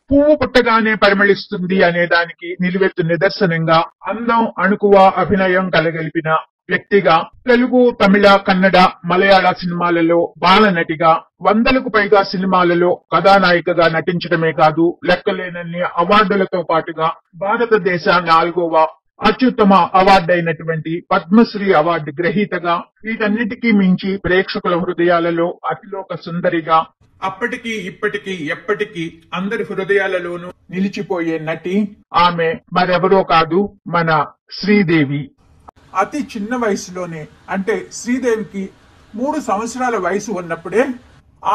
పువ్వు పుట్టగానే పరిమళిస్తుంది అనే దానికి నిలువెత్తు నిదర్శనంగా అందం, అణుకువ, అభినయం కలగలిపిన వ్యక్తిగా తెలుగు, తమిళ, కన్నడ, మలయాళ సినిమాలలో బాలనటిగా 100కు పైగా సినిమాలలో కథానాయికగా నటించడమే కాదు, లెక్కలేనన్ని అవార్డులతో పాటుగా భారతదేశ 4వ అత్యుత్తమ అవార్డు అయినటువంటి పద్మశ్రీ అవార్డు గ్రహీతగా, వీటన్నిటికీ మించి ప్రేక్షకుల హృదయాలలో అతిలోక సుందరిగా, అప్పటికి ఇప్పటికీ ఎప్పటికీ అందరి హృదయాలలోనూ నిలిచిపోయే నటి ఆమె మరెవరో కాదు, మన శ్రీదేవి. అతి చిన్న వయసులోనే, అంటే శ్రీదేవికి 3 సంవత్సరాల వయసు ఉన్నప్పుడే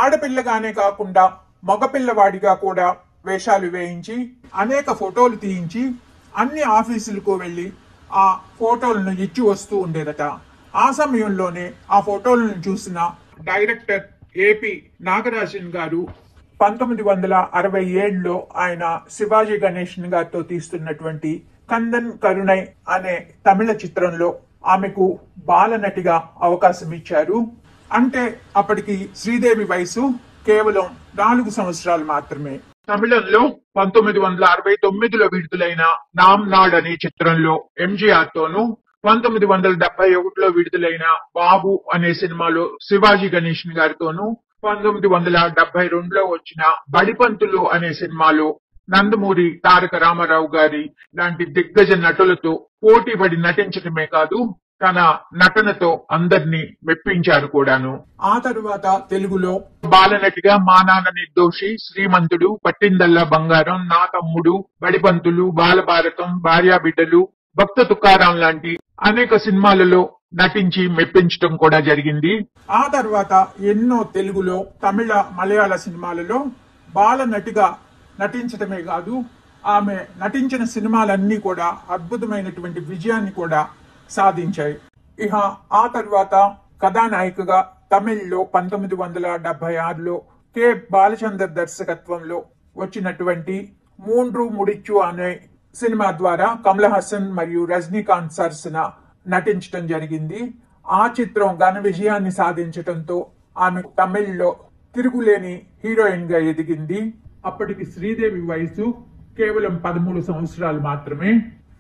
ఆడపిల్లగానే కాకుండా మగపిల్లవాడిగా కూడా వేషాలు వేయించి అనేక ఫోటోలు తీయించి అన్ని ఆఫీసులకు వెళ్లి ఆ ఫోటోలను ఇచ్చి వస్తూ ఉండేదట. ఆ సమయంలోనే ఆ ఫోటోలను చూసిన డైరెక్టర్ ఏపీ నాగరాజన్ గారు 1967లో ఆయన శివాజీ గణేశన్ గారితో తీస్తున్నటువంటి కందన్ కరుణై అనే తమిళ చిత్రంలో ఆమెకు బాలనటిగా అవకాశం ఇచ్చారు. అంటే అప్పటికి శ్రీదేవి వయసు కేవలం 4 సంవత్సరాలు మాత్రమే. తమిళంలో 1969లో విడుదలైన నామ్ నాడ్ అనే చిత్రంలో ఎంజీఆర్ తోనూ, 1971లో విడుదలైన బాబు అనే సినిమాలో శివాజీ గణేశన్ గారితోనూ, 1972లో వచ్చిన బడిపంతులు అనే సినిమాలో నందమూరి తారక రామారావు గారి లాంటి దిగ్గజ నటులతో పోటీ పడి నటించడమే కాదు, తన నటనతో అందరినీ మెప్పించారు కూడాను. ఆ తరువాత తెలుగులో బాలనటిగా మా నాన్న నిర్దోషి, శ్రీమంతుడు, పట్టిందల్లా బంగారం, నా తమ్ముడు, బడిపంతులు, బాలభారతం, భార్యాబిడ్డలు, భక్త తుకారాం లాంటి అనేక సినిమాలలో నటించి మెప్పించడం కూడా జరిగింది. ఆ తర్వాత ఎన్నో తెలుగులో, తమిళ, మలయాళ సినిమాలలో బాలనటిగా నటించడమే కాదు, ఆమె నటించిన సినిమాలన్నీ కూడా అద్భుతమైనటువంటి విజయాన్ని కూడా సాధించాయి. ఇక ఆ తర్వాత కథానాయికగా తమిళ్లో 1976లో కె బాలచందర్ దర్శకత్వంలో వచ్చినటువంటి మూండ్రు ముడిచ్చు అనే సినిమా ద్వారా కమల్ హాసన్ మరియు రజనీకాంత్ సరసన నటించడం జరిగింది. ఆ చిత్రం ఘన విజయాన్ని సాధించడంతో ఆమె తమిళ్లో తిరుగులేని హీరోయిన్ గా ఎదిగింది. అప్పటికి శ్రీదేవి వయసు కేవలం 13 సంవత్సరాలు మాత్రమే.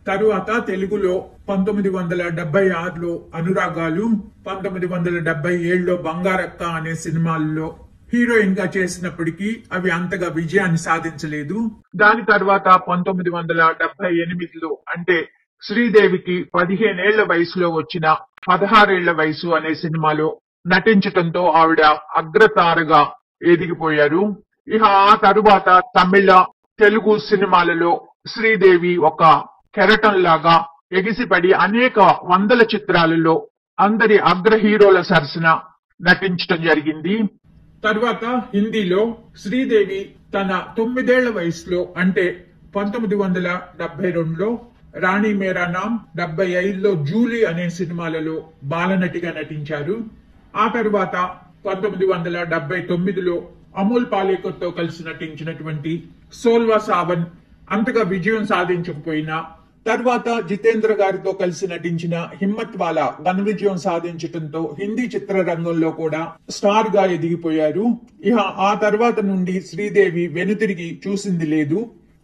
తరువాత తెలుగులో 1976లో అనురాగాలు, 1977లో బంగారక్క అనే సినిమాల్లో హీరోయిన్ గా చేసినప్పటికీ అవి అంతగా విజయాన్ని సాధించలేదు. దాని తర్వాత 1978లో, అంటే శ్రీదేవికి 15 ఏళ్ల వయసులో వచ్చిన 16 ఏళ్ల వయసు అనే సినిమాలో నటించటంతో ఆవిడ అగ్రతారగా ఎదిగిపోయారు. ఇక ఆ తరువాత తమిళ, తెలుగు సినిమాలలో శ్రీదేవి ఒక కెరటం లాగా ఎగిసిపడి అనేక వందల చిత్రాలలో అందరి అగ్ర హీరోల సరసన నటించడం జరిగింది. తరువాత హిందీలో శ్రీదేవి తన 9 ఏళ్ల వయసులో, అంటే 1972లో రాణి మేరా నామ్, 75లో జూలీ అనే సినిమాలలో బాలనటిగా నటించారు. ఆ తరువాత 1979లో అమోల్ పాలేకర్ తో కలిసి నటించినటువంటి సోల్వా సావన్ అంతగా విజయం సాధించకపోయినా, తర్వాత జితేంద్ర గారితో కలిసి నటించిన హిమ్మత్ వాలా ఘన విజయం సాధించడంతో హిందీ చిత్రరంగంలో కూడా స్టార్ గా ఎదిగిపోయారు. ఇక ఆ తర్వాత నుండి శ్రీదేవి వెనుతిరిగి చూసింది లేదు.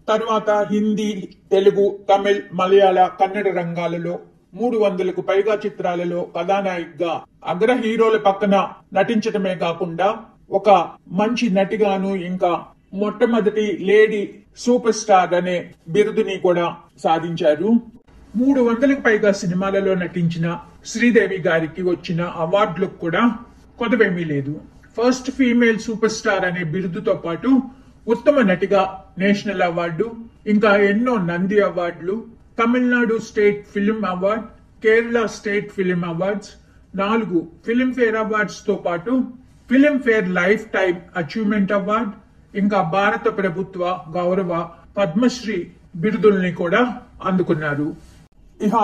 తర్వాత హిందీ, తెలుగు, తమిళ్, మలయాళ, కన్నడ రంగాలలో 300కు పైగా చిత్రాలలో కథానాయికగా అగ్ర హీరోల పక్కన నటించడమే కాకుండా ఒక మంచి నటిగాను, ఇంకా మొట్టమొదటి లేడీ సూపర్ స్టార్ అనే బిరుదుని కూడా సాధించారు. 300కు పైగా సినిమాలలో నటించిన శ్రీదేవి గారికి వచ్చిన అవార్డులకు కూడా కొదవేమీ లేదు. ఫస్ట్ ఫీమేల్ సూపర్ స్టార్ అనే బిరుదుతో పాటు ఉత్తమ నటిగా నేషనల్ అవార్డు, ఇంకా ఎన్నో నంది అవార్డులు, Tamil Nadu state film award, Kerala state film awards, 4 Filmfare awards తో పాటు Filmfare life time achievement award, ఇంకా భారత ప్రభుత్వ గౌరవ పద్మశ్రీ బిరుదుల్ని కూడా అందుకున్నారు. ఇక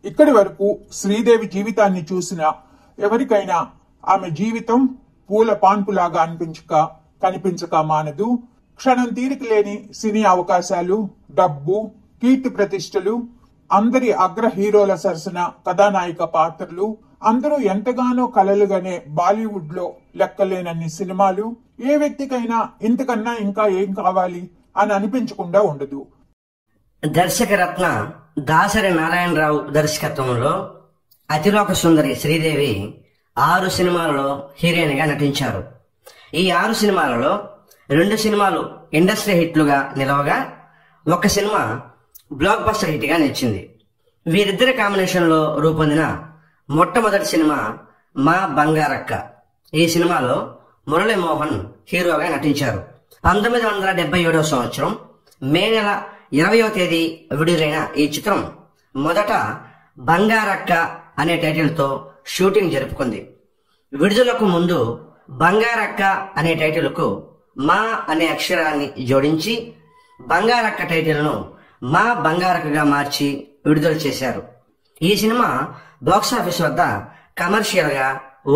ఇక్కడి వరకు శ్రీదేవి జీవితాన్ని చూసిన ఎవరికైనా ఆమె జీవితం పూల పాన్పులాగా కనిపించక మానదు. క్షణం తీరిక లేని సినీ అవకాశాలు, డబ్బు, కీర్తి ప్రతిష్టలు, అందరి అగ్ర హీరోల సరసన కథానాయిక పాత్రలు, అందరూ ఎంతగానో కలలుగానే బాలీవుడ్ లో లెక్కలేనన్ని సినిమాలు, ఏ వ్యక్తికైనా ఇంతకన్నా ఇంకా ఏం కావాలి అని అనిపించకుండా ఉండదు. దర్శకరత్న దాసరి నారాయణరావు దర్శకత్వంలో అతిలోక సుందరి శ్రీదేవి 6 సినిమాలలో హీరోయిన్ గా నటించారు. ఈ 6 సినిమాలలో 2 సినిమాలు ఇండస్ట్రీ హిట్లుగా నిలవగా 1 సినిమా బ్లాక్ బస్టర్ హిట్ గా నిలిచింది. వీరిద్దరి కాంబినేషన్ లో రూపొందిన మొట్టమొదటి సినిమా మా బంగారక్క. ఈ సినిమాలో మురళీమోహన్ హీరోగా నటించారు. 1977 సంవత్సరం మే నెల 20వ తేదీ విడుదలైన ఈ చిత్రం మొదట బంగారక్క అనే టైటిల్ తో షూటింగ్ జరుపుకుంది. విడుదలకు ముందు బంగారక్క అనే టైటిల్ కు మా అనే అక్షరాన్ని జోడించి బంగారక్క టైటిల్ ను మా బంగారక్కగా మార్చి విడుదల చేశారు. ఈ సినిమా బాక్సాఫీస్ వద్ద కమర్షియల్ గా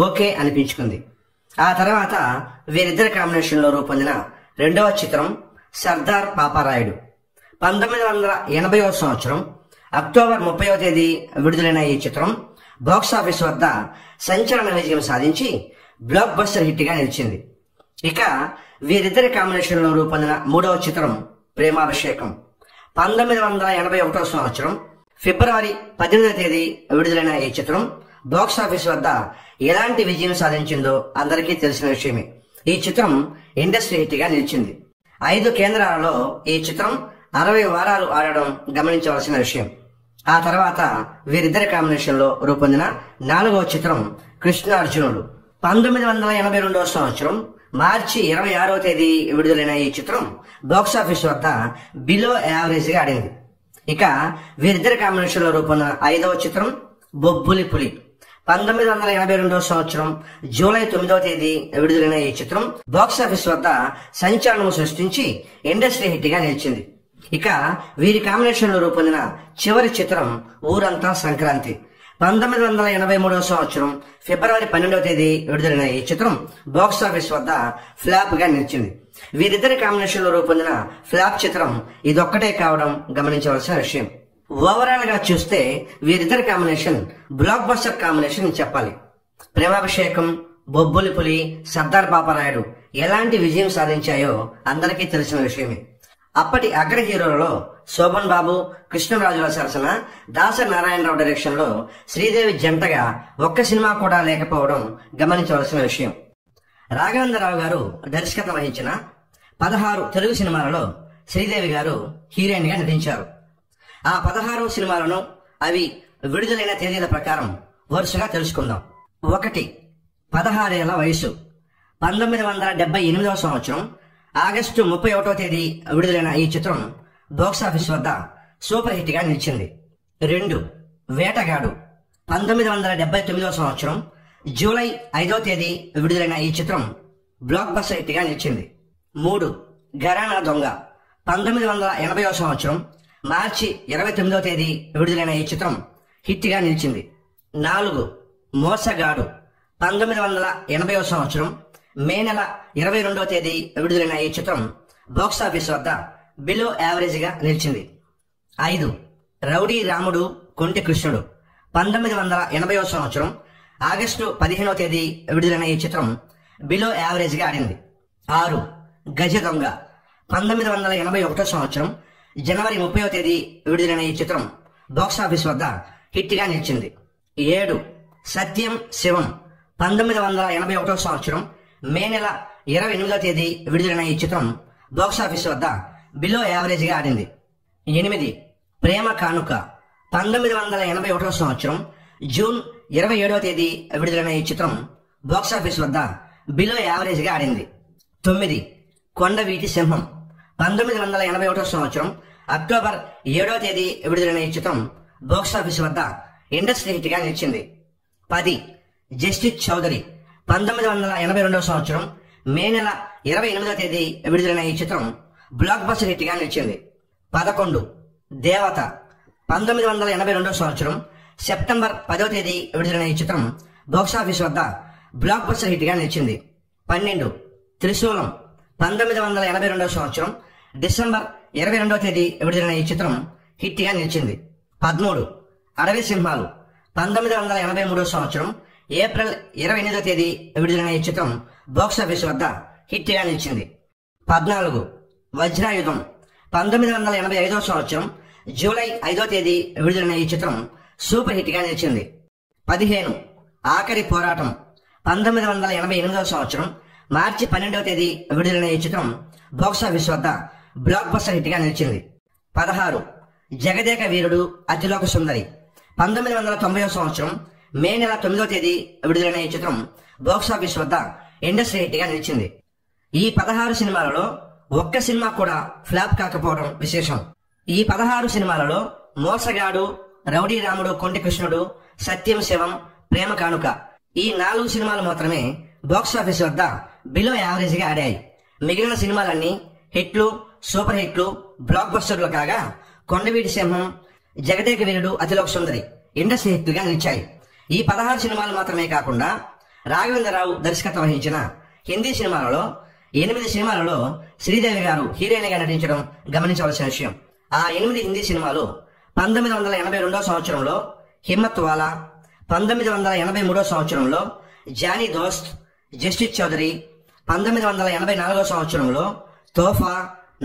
ఓకే అనిపించుకుంది. ఆ తర్వాత వీరిద్దరి కాంబినేషన్ లో రూపొందిన రెండవ చిత్రం సర్దార్ పాపారాయుడు. 1980వ సంవత్సరం అక్టోబర్ 30వ తేదీ విడుదలైన ఈ చిత్రం బాక్సాఫీస్ వద్ద సంచలన విజయం సాధించి బ్లాక్ బస్టర్ హిట్ గా నిలిచింది. ఇక వీరిద్దరి కాంబినేషన్ లో రూపొందిన మూడవ చిత్రం ప్రేమాభిషేకం. 1981వ సంవత్సరం ఫిబ్రవరి 18వ తేదీ విడుదలైన ఈ చిత్రం బాక్సాఫీస్ వద్ద ఎలాంటి విజయం సాధించిందో అందరికీ తెలిసిన విషయమే. ఈ చిత్రం ఇండస్ట్రీ హిట్ గా నిలిచింది. 5 కేంద్రాలలో ఈ చిత్రం 60 వారాలు ఆడడం గమనించవలసిన విషయం. ఆ తర్వాత వీరిద్దరి కాంబినేషన్ లో రూపొందిన 4వ చిత్రం కృష్ణార్జునుడు. 1982వ సంవత్సరం మార్చి 26వ తేదీ విడుదలైన ఈ చిత్రం బాక్సాఫీస్ వద్ద బిలో యావరేజ్ గా ఆడింది. ఇక వీరిద్దరి కాంబినేషన్ లో రూపొందిన 5వ చిత్రం బొబ్బులి పులి. 1982వ సంవత్సరం జూలై 9వ తేదీ విడుదలైన ఈ చిత్రం బాక్సాఫీస్ వద్ద సంచలనం సృష్టించి ఇండస్ట్రీ హిట్ గా నిలిచింది. ఇక వీరి కాంబినేషన్ లో రూపొందిన చివరి చిత్రం ఊరంతా సంక్రాంతి. 1983వ సంవత్సరం ఫిబ్రవరి 12వ తేదీ విడుదలైన ఈ చిత్రం బాక్సాఫీస్ వద్ద ఫ్లాప్ గా నిలిచింది. వీరిద్దరి కాంబినేషన్ లో రూపొందిన ఫ్లాప్ చిత్రం ఇదొక్కటే కావడం గమనించవలసిన విషయం. ఓవరాల్ గా చూస్తే వీరిద్దరి కాంబినేషన్ బ్లాక్ బస్టర్ కాంబినేషన్ చెప్పాలి. ప్రేమాభిషేకం, బొబ్బులి పులి, సర్దార్ పాపారాయుడు ఎలాంటి విజయం సాధించాయో అందరికీ తెలిసిన విషయమే. అప్పటి అగ్ర హీరోలలో శోభన్ బాబు, కృష్ణరాజుల సరసన దాసరి నారాయణరావు డైరెక్షన్ లో శ్రీదేవి జంటగా 1 సినిమా కూడా లేకపోవడం గమనించవలసిన విషయం. రాఘవేంద్రరావు గారు దర్శకత్వం వహించిన 16 తెలుగు సినిమాలలో శ్రీదేవి గారు హీరోయిన్ గా నటించారు. ఆ 16 సినిమాలను అవి విడుదలైన తేదీల ప్రకారం వరుసగా తెలుసుకుందాం. 1. 16 ఏళ్ల వయసు. 1978వ సంవత్సరం ఆగస్టు 31వ తేదీ విడుదలైన ఈ చిత్రం బాక్సాఫీస్ వద్ద సూపర్ హిట్ గా నిలిచింది. 2. వేటగాడు. 1979వ సంవత్సరం జూలై 5వ తేదీ విడుదలైన ఈ చిత్రం బ్లాక్ బస్టర్ హిట్ గా నిలిచింది. 3. ఘరానా దొంగ. 1980వ సంవత్సరం మార్చి 29వ తేదీ విడుదలైన ఈ చిత్రం హిట్ గా నిలిచింది. 4. మోసగాడు. 1980వ సంవత్సరం మే నెల 22వ తేదీ విడుదలైన ఈ చిత్రం బాక్సాఫీస్ వద్ద బిలో యావరేజ్ గా నిలిచింది. 5. రౌడీ రాముడు కొంటి కృష్ణుడు. 1980వ సంవత్సరం ఆగస్టు 15వ తేదీ విడుదలైన ఈ చిత్రం బిలో యావరేజ్ గా ఆడింది. 6. గజ దొంగ. 1981వ సంవత్సరం జనవరి 30వ తేదీ విడుదలైన ఈ చిత్రం బాక్సాఫీస్ వద్ద హిట్ గా నిలిచింది. 7. సత్యం శివం. 1981వ సంవత్సరం మే నెల 28వ తేదీ విడుదలైన ఈ చిత్రం బాక్సాఫీస్ వద్ద బిలో యావరేజ్ గా ఆడింది. 8. ప్రేమ కానుక. 1981వ సంవత్సరం జూన్ 27వ తేదీ విడుదలైన ఈ చిత్రం బాక్సాఫీస్ వద్ద బిలో యావరేజ్ గా ఆడింది. 9. కొండవీటి సింహం. 1981వ సంవత్సరం అక్టోబర్ 7వ తేదీ విడుదలైన ఈ చిత్రం బాక్సాఫీస్ వద్ద ఇండస్ట్రీ హిట్ గా నిలిచింది. 10. జస్టిస్ చౌదరి. 1982వ సంవత్సరం మే నెల 28వ తేదీ విడుదలైన ఈ చిత్రం బ్లాక్ బస్టర్ హిట్ గా నిలిచింది. 11. దేవత. 1982వ సంవత్సరం సెప్టెంబర్ 10వ తేదీ విడుదలైన ఈ చిత్రం బాక్సాఫీస్ వద్ద బ్లాక్ బస్టర్ హిట్ గా నిలిచింది. 12. త్రిశూలం. 1982వ సంవత్సరం డిసెంబర్ 22వ తేదీ విడుదలైన ఈ చిత్రం హిట్ గా నిలిచింది. 13. అడవి సింహాలు. 1983వ సంవత్సరం ఏప్రిల్ 28వ తేదీ విడుదలైన ఈ చిత్రం బాక్సాఫీస్ వద్ద హిట్ గా నిలిచింది. 14. వజ్రాయుధం 1985వ సంవత్సరం జూలై 5వ తేదీ విడుదలైన ఈ చిత్రం సూపర్ హిట్ గా నిలిచింది. 15 ఆఖరి పోరాటం 1988వ సంవత్సరం మార్చి 12వ తేదీ విడుదలైన ఈ చిత్రం బాక్సాఫీస్ వద్ద బ్లాక్ బస్టర్ హిట్ గా నిలిచింది. 16 జగదేక వీరుడు అతిలోక సుందరి 1990వ సంవత్సరం మే నెల 9వ తేదీ విడుదలైన ఈ చిత్రం బాక్సాఫీస్ వద్ద ఇండస్ట్రీ హిట్ గా నిలిచింది. ఈ 16 సినిమాలలో ఒక్క సినిమా కూడా ఫ్లాప్ కాకపోవడం విశేషం. ఈ 16 సినిమాలలో మోసగాడు, రౌడీ రాముడు, కొంటి కృష్ణుడు, సత్యం శివం, ప్రేమ కానుక ఈ 4 సినిమాలు మాత్రమే బాక్సాఫీస్ వద్ద బిలో యావరేజ్ గా ఆడాయి. మిగిలిన సినిమాలన్నీ హిట్లు, సూపర్ హిట్లు, బ్లాక్ బస్టర్లు కాగా కొండవీటి సింహం, జగదేక వీరుడు అతిలోక సుందరి ఇండస్ట్రీ హిట్లుగా నిలిచాయి. ఈ 16 సినిమాలు మాత్రమే కాకుండా రాఘవేంద్రరావు దర్శకత్వం వహించిన హిందీ సినిమాలలో 8 సినిమాలలో శ్రీదేవి గారు హీరోయిన్ గా నటించడం గమనించవలసిన విషయం. ఆ 8 హిందీ సినిమాలు 1982వ సంవత్సరంలో హిమ్మత్ వాలా, 1983వ సంవత్సరంలో జానీ దోస్త్, జస్టిస్ చౌదరి, 1984వ సంవత్సరంలో తోఫా,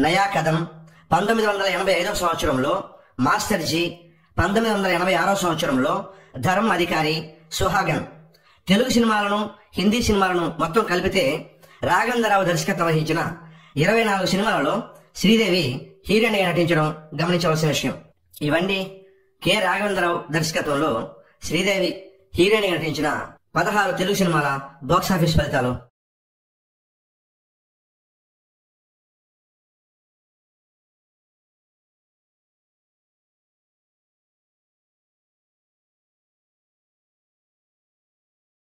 నయా కదం, 1985వ సంవత్సరంలో మాస్టర్ జీ, 1986వ సంవత్సరంలో ధర్మ అధికారి, సుహాగన్. తెలుగు సినిమాలను హిందీ సినిమాలను మొత్తం కలిపితే రాఘవేంద్రరావు దర్శకత్వం వహించిన 24 సినిమాలలో శ్రీదేవి హీరోయిన్ గా నటించడం గమనించవలసిన విషయం. ఇవన్నీ కె రాఘవేంద్రరావు దర్శకత్వంలో శ్రీదేవి హీరోయిన్ గా నటించిన 16 తెలుగు సినిమాల బాక్సాఫీస్ ఫలితాలు.